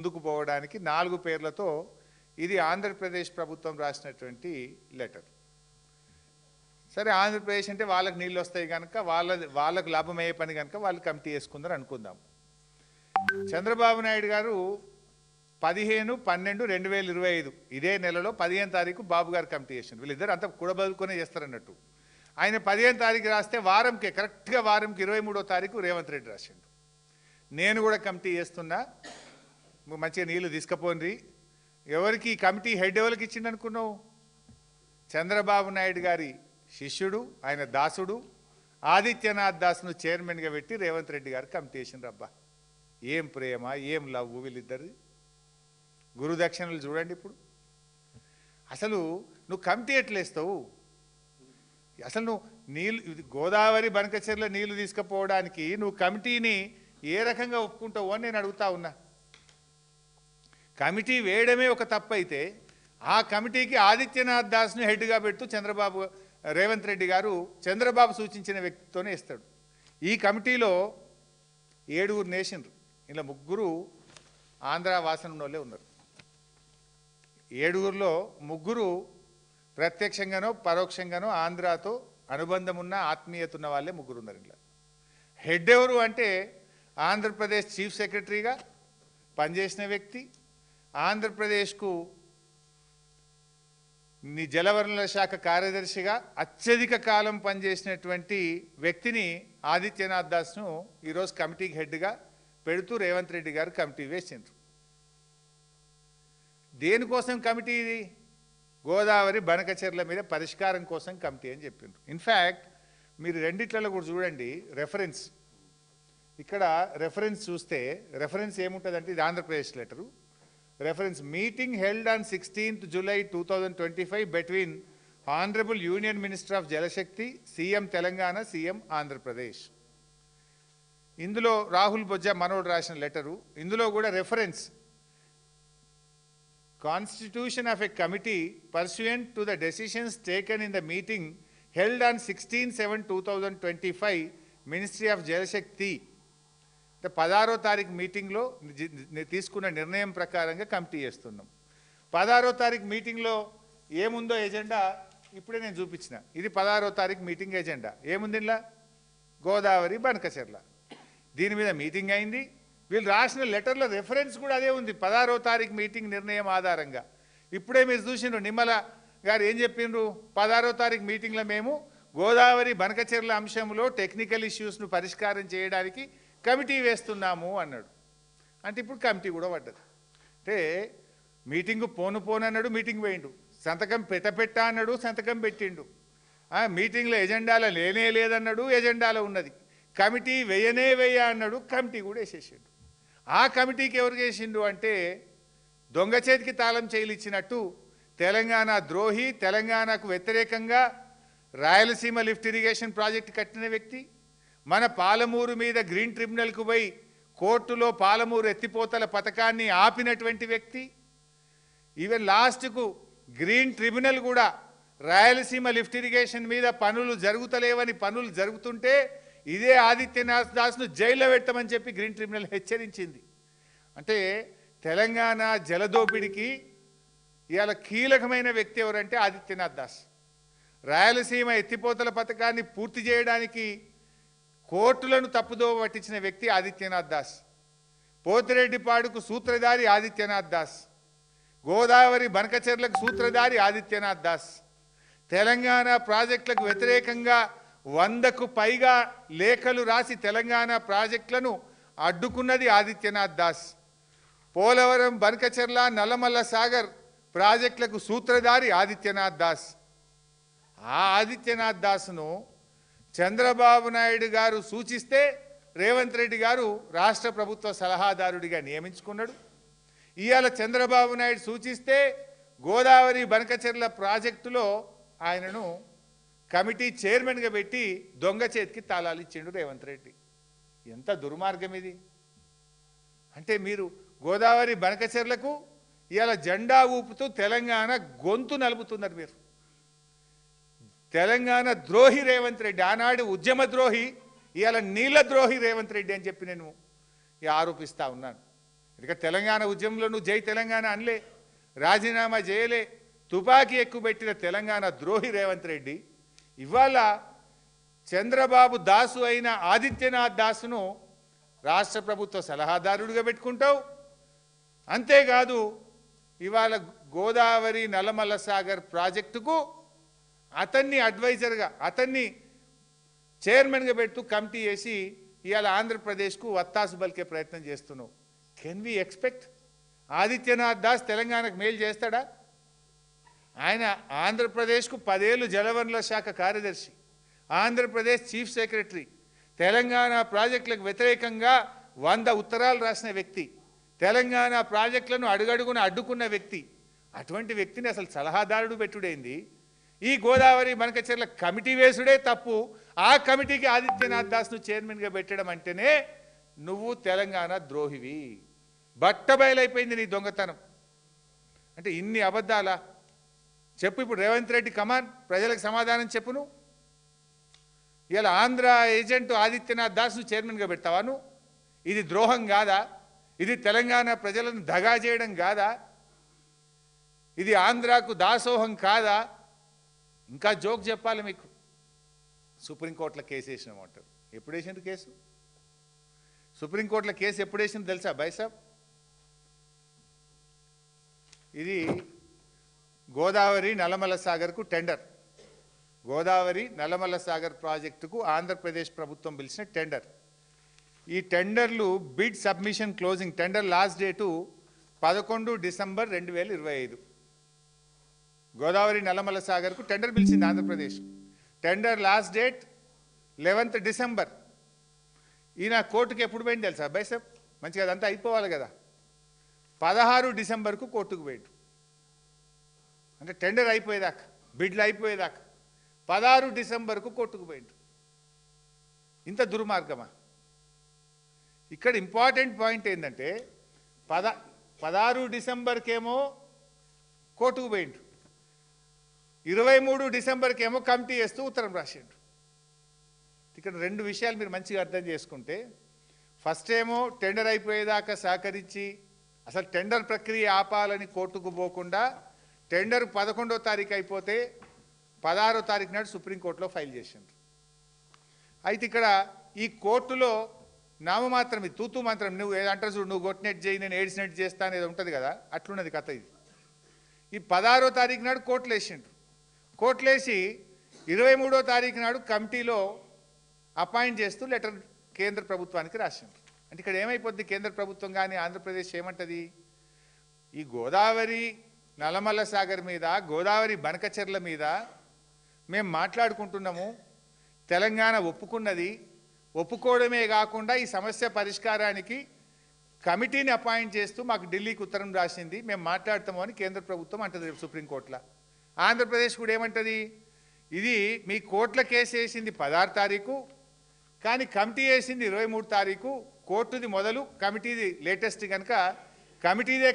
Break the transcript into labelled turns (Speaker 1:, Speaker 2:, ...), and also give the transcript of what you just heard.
Speaker 1: ముందుకు పోవడానికి 4 పేర్లతో ఇది ఆంధ్రప్రదేశ్ ప్రభుత్వం రాసినటువంటి లెటర్. సరే, ఆంధ్రప్రదేశ్ అంటే వాళ్ళకి నీళ్ళు వస్తాయి కనుక వాళ్ళకు లాభమయ్యే పని కనుక వాళ్ళు కమిటీ వేసుకుందని అనుకుందాం. చంద్రబాబు నాయుడు గారు 15/12/2025 ఇదే నెలలో 15వ తారీఖు బాబు గారు కమిటీ చేసిండు. వీళ్ళిద్దరు అంతా కూడబదులుకొనే చేస్తారన్నట్టు. ఆయన 15వ తారీఖు రాస్తే వారంకి కరెక్ట్గా వారంకి 23వ తారీఖు రేవంత్ రెడ్డి రాసిండు. నేను కూడా కమిటీ చేస్తున్నా, మంచిగా నీళ్లు తీసుకుపోండి. ఎవరికి ఈ కమిటీ హెడ్ ఎవరికి ఇచ్చిండు అనుకున్నావు? చంద్రబాబు నాయుడు గారి శిష్యుడు, ఆయన దాసుడు ఆదిత్యనాథ్ దాస్ను చైర్మన్గా పెట్టి రేవంత్ రెడ్డి గారు కమిటీ చేసిండ్రు. అబ్బా, ఏం ప్రేమ, ఏం లవ్ వీళ్ళిద్దరిది. గురుదక్షిణలు చూడండి. ఇప్పుడు అసలు నువ్వు కమిటీ ఎట్లేస్తావు? అసలు నువ్వు నీళ్ళు గోదావరి బనకచెర్ల నీళ్లు తీసుకుపోవడానికి నువ్వు కమిటీని ఏ రకంగా ఒప్పుకుంటావు అని నేను అడుగుతా ఉన్నా. కమిటీ వేయడమే ఒక తప్పు అయితే ఆ కమిటీకి ఆదిత్యనాథ్ దాస్ను హెడ్గా పెడుతూ రేవంత్ రెడ్డి గారు చంద్రబాబు సూచించిన వ్యక్తితోనే ఇస్తాడు. ఈ కమిటీలో 7 నేషన్లు, ఇలా 3 ఆంధ్ర వాసన వాళ్ళే ఉన్నారు. 7లో 3 ప్రత్యక్షంగానో పరోక్షంగానో ఆంధ్రాతో అనుబంధం ఉన్న ఆత్మీయత ఉన్న వాళ్ళే 3 ఉన్నారు. ఇలా హెడ్ ఎవరు అంటే ఆంధ్రప్రదేశ్ చీఫ్ సెక్రటరీగా పనిచేసిన వ్యక్తి, ఆంధ్రప్రదేశ్కు జలవనరుల శాఖ కార్యదర్శిగా అత్యధిక కాలం పనిచేసినటువంటి వ్యక్తిని ఆదిత్యనాథ్ దాస్ను ఈరోజు కమిటీకి హెడ్గా పెడుతూ రేవంత్ రెడ్డి గారు కమిటీ వేసిండ్రు. దేనికోసం కమిటీ ఇది? గోదావరి బనకచెర్ల మీద పరిష్కారం కోసం కమిటీ అని చెప్పిండ్రు. ఇన్ఫ్యాక్ట్ మీరు రెండిట్లలో కూడా చూడండి రెఫరెన్స్. ఇక్కడ రెఫరెన్స్ చూస్తే రెఫరెన్స్ ఏముంటుందంటే ఇది Andhra Pradesh letter. Reference meeting held on 16th July 2025 between honourable union minister of Jal Shakti, CM Telangana, CM Andhra Pradesh. ఇందులో రాహుల్ బొజ్జ మనోడు రాసిన లెటరు. ఇందులో కూడా reference Constitution of a committee pursuant to the decisions taken in the meeting held on 16/7/2025 Ministry of Jalashakti. 16వ తారీఖు మీటింగ్లో తీసుకున్న నిర్ణయం ప్రకారంగా కమిటీ చేస్తున్నాం. 16వ తారీఖు మీటింగ్లో ఏముందో ఎజెండా ఇప్పుడే నేను చూపించిన. ఇది 16వ తారీఖు మీటింగ్ ఎజెండా. ఏముంది ఇలా? గోదావరి బనకచెర్ల. దీని మీద మీటింగ్ అయింది. వీళ్ళు రాసిన లెటర్లో రెఫరెన్స్ కూడా అదే ఉంది, 16వ తారీఖు మీటింగ్ నిర్ణయం ఆధారంగా. ఇప్పుడే మీరు చూసిండ్రు నిమ్మల గారు ఏం చెప్పిండ్రు? 16వ తారీఖు మీటింగ్లో మేము గోదావరి బనకచెర్ల అంశంలో టెక్నికల్ ఇష్యూస్ను పరిష్కారం చేయడానికి కమిటీ వేస్తున్నాము అన్నాడు. అంటే ఇప్పుడు కమిటీ కూడా పడ్డది. అంటే మీటింగు పోను అన్నాడు, మీటింగ్ పోయిండు. సంతకం పెట్ట అన్నాడు, సంతకం పెట్టిండు. మీటింగ్లో ఎజెండాలో లేదన్నాడు, ఎజెండాలో ఉన్నది. కమిటీ వేయ అన్నాడు, కమిటీ కూడా వేసేసిండు. ఆ కమిటీకి ఎవరు చేసిండు అంటే దొంగ చేతికి తాళం చేయిలు ఇచ్చినట్టు తెలంగాణ ద్రోహి, తెలంగాణకు వ్యతిరేకంగా రాయలసీమ లిఫ్ట్ ఇరిగేషన్ ప్రాజెక్టు కట్టిన వ్యక్తి, మన పాలమూరు మీద గ్రీన్ ట్రిబ్యునల్కు పోయి కోర్టులో పాలమూరు ఎత్తిపోతల పథకాన్ని ఆపినటువంటి వ్యక్తి, ఈవెన్ లాస్ట్కు గ్రీన్ ట్రిబ్యునల్ కూడా రాయలసీమ లిఫ్ట్ ఇరిగేషన్ మీద పనులు జరుగుతలేవని పనులు జరుగుతుంటే ఇదే ఆదిత్యనాథ్ దాస్ను జైల్లో పెట్టమని చెప్పి గ్రీన్ ట్రిబ్యునల్ హెచ్చరించింది. అంటే తెలంగాణ జలదోపిడికి ఇవాళ కీలకమైన వ్యక్తి ఎవరంటే ఆదిత్యనాథ్ దాస్. రాయలసీమ ఎత్తిపోతల పథకాన్ని పూర్తి చేయడానికి కోర్టులను తప్పుదోవ పట్టించిన వ్యక్తి ఆదిత్యనాథ్ దాస్. పోతిరెడ్డిపాడుకు సూత్రధారి ఆదిత్యనాథ్ దాస్, గోదావరి బనకచెర్లకు సూత్రధారి ఆదిత్యనాథ్ దాస్, తెలంగాణ ప్రాజెక్టులకు వ్యతిరేకంగా 100కు పైగా లేఖలు రాసి తెలంగాణ ప్రాజెక్టులను అడ్డుకున్నది ఆదిత్యనాథ్ దాస్, పోలవరం, బనకచెర్ల, నల్లమల్ల సాగర్ ప్రాజెక్టులకు సూత్రధారి ఆదిత్యనాథ్ దాస్. ఆ ఆదిత్యనాథ్ దాస్ను చంద్రబాబు నాయుడు గారు సూచిస్తే రేవంత్ రెడ్డి గారు రాష్ట్ర ప్రభుత్వ సలహాదారుడిగా నియమించుకున్నాడు. ఇవాళ చంద్రబాబు నాయుడు సూచిస్తే గోదావరి బనకచెర్ల ప్రాజెక్టులో ఆయనను కమిటీ చైర్మన్గా పెట్టి దొంగ చేతికి తాళాలు ఇచ్చిండు రేవంత్ రెడ్డి. ఎంత దుర్మార్గం ఇది! అంటే మీరు గోదావరి బనకచెర్లకు ఇవాళ జెండా ఊపుతూ తెలంగాణ గొంతు నలుపుతున్నారు. మీరు తెలంగాణ ద్రోహి రేవంత్ రెడ్డి, ఆనాడు ఉద్యమ ద్రోహి, ఇవాళ నీళ్ళ ద్రోహి రేవంత్ రెడ్డి అని చెప్పి నేను ఆరోపిస్తూ ఉన్నాను. ఇక తెలంగాణ ఉద్యమంలో నువ్వు జై తెలంగాణ అనలే, రాజీనామా చేయలే, తుపాకీ ఎక్కుబెట్టిన తెలంగాణ ద్రోహి రేవంత్ రెడ్డి ఇవాళ చంద్రబాబు దాసు అయిన ఆదిత్యనాథ్ దాసును రాష్ట్ర ప్రభుత్వ సలహాదారుడిగా పెట్టుకుంటావు. అంతేకాదు ఇవాళ గోదావరి నల్లమల్ల సాగర్ ప్రాజెక్టుకు అతన్ని అడ్వైజర్గా, అతన్ని చైర్మన్గా పెడుతూ కమిటీ వేసి ఇవాళ ఆంధ్రప్రదేశ్కు వత్తాసు బలికే ప్రయత్నం చేస్తున్నావు. Can we expect Adityanath Das తెలంగాణకు మేలు చేస్తాడా? ఆయన ఆంధ్రప్రదేశ్కు 10 ఏళ్ళు జలవనరుల శాఖ కార్యదర్శి, ఆంధ్రప్రదేశ్ చీఫ్ సెక్రటరీ, తెలంగాణ ప్రాజెక్టులకు వ్యతిరేకంగా 100 ఉత్తరాలు రాసిన వ్యక్తి, తెలంగాణ ప్రాజెక్టులను అడుగడుగున అడ్డుకున్న వ్యక్తి. అటువంటి వ్యక్తిని అసలు సలహాదారుడు పెట్టుడైంది. ఈ గోదావరి బనకచెర్ల కమిటీ వేసుడే తప్పు. ఆ కమిటీకి ఆదిత్యనాథ్ దాస్ను చైర్మన్గా పెట్టడం అంటేనే నువ్వు తెలంగాణ ద్రోహివి. బట్టబయలైపోయింది నీ దొంగతనం. అంటే ఇన్ని అబద్ధాలా? చెప్పు ఇప్పుడు రేవంత్ రెడ్డి, కమాన్ ప్రజలకు సమాధానం చెప్పు. నువ్వు ఇలా ఆంధ్ర ఏజెంట్ ఆదిత్యనాథ్ దాస్ను చైర్మన్గా పెడతావా నువ్వు? ఇది ద్రోహం కాదా? ఇది తెలంగాణ ప్రజలను దగా చేయడం కాదా? ఇది ఆంధ్రాకు దాసోహం కాదా? ఇంకా జోక్ చెప్పాలి మీకు. సుప్రీంకోర్టులో కేసు వేసినామంటారు. ఎప్పుడు వేసిండ్రు కేసు? సుప్రీంకోర్టులో కేసు ఎప్పుడు వేసింది తెలుసా బైసాబ్? ఇది గోదావరి నల్లమల్ల సాగర్కు టెండర్, గోదావరి నల్లమల్ల సాగర్ ప్రాజెక్టుకు ఆంధ్రప్రదేశ్ ప్రభుత్వం పిలిచిన టెండర్. ఈ టెండర్లు bid submission closing, tender last date 11 December 2025. Godavari Nallamala సాగర్కు టెండర్ పిలిచింది Andhra Pradesh. Tender last date 11th December. ఈయన కోర్టుకు ఎప్పుడు పోయింది తెలుసా బైసాబ్? మంచిగా అదంతా అయిపోవాలి కదా. 16 డిసెంబర్కు కోర్టుకు పోయిండు. అంటే టెండర్ అయిపోయేదాకా, బిడ్లు అయిపోయేదాకా 16 డిసెంబర్కు కోర్టుకు పోయిండు. ఇంత దుర్మార్గమా? ఇక్కడ ఇంపార్టెంట్ పాయింట్ ఏంటంటే 16 డిసెంబర్కేమో కోర్టుకు పోయిండు, 23 డిసెంబర్కేమో కమిటీ వేస్తూ ఉత్తరం రాసిండు. ఇక్కడ 2 విషయాలు మీరు మంచిగా అర్థం చేసుకుంటే, ఫస్ట్ ఏమో టెండర్ అయిపోయేదాకా సహకరించి అసలు టెండర్ ప్రక్రియ ఆపాలని కోర్టుకు పోకుండా టెండర్ 11వ తారీఖు అయిపోతే 16వ తారీఖు నాడు సుప్రీంకోర్టులో ఫైల్ చేసిండ్రు. అయితే ఇక్కడ ఈ కోర్టులో నామమాత్రం, ఇది తూతూ మంత్రం, నువ్వు ఏదంటారు చూడు, నువ్వు కొట్టినట్టు చేయి నేను ఏడ్చినట్టు చేస్తాను ఏదో ఉంటుంది కదా, అట్లున్నది కథ. ఇది ఈ 16వ తారీఖు నాడు కోర్టులు వేసిండ్రు. కోర్టులు వేసి 23వ తారీఖు నాడు కమిటీలో అపాయింట్ చేస్తూ లెటర్ కేంద్ర ప్రభుత్వానికి రాసిండ్రు. అంటే ఇక్కడ ఏమైపోద్ది, కేంద్ర ప్రభుత్వం కానీ ఆంధ్రప్రదేశ్ ఏమంటుంది, ఈ గోదావరి నల్లమల్ల సాగర్ మీద, గోదావరి బనకచెర్ల మీద మేము మాట్లాడుకుంటున్నాము, తెలంగాణ ఒప్పుకున్నది, ఒప్పుకోవడమే కాకుండా ఈ సమస్య పరిష్కారానికి కమిటీని అపాయింట్ చేస్తూ మాకు ఢిల్లీకి ఉత్తరం రాసింది, మేము మాట్లాడతాము అని కేంద్ర ప్రభుత్వం అంటుంది సుప్రీంకోర్టులో. ఆంధ్రప్రదేశ్ కూడా ఏమంటుంది, ఇది మీ కోర్టుల కేసు వేసింది 16 తారీఖు, కానీ కమిటీ వేసింది 23 తారీఖు, కోర్టుది మొదలు కమిటీది లేటెస్ట్ కనుక కమిటీదే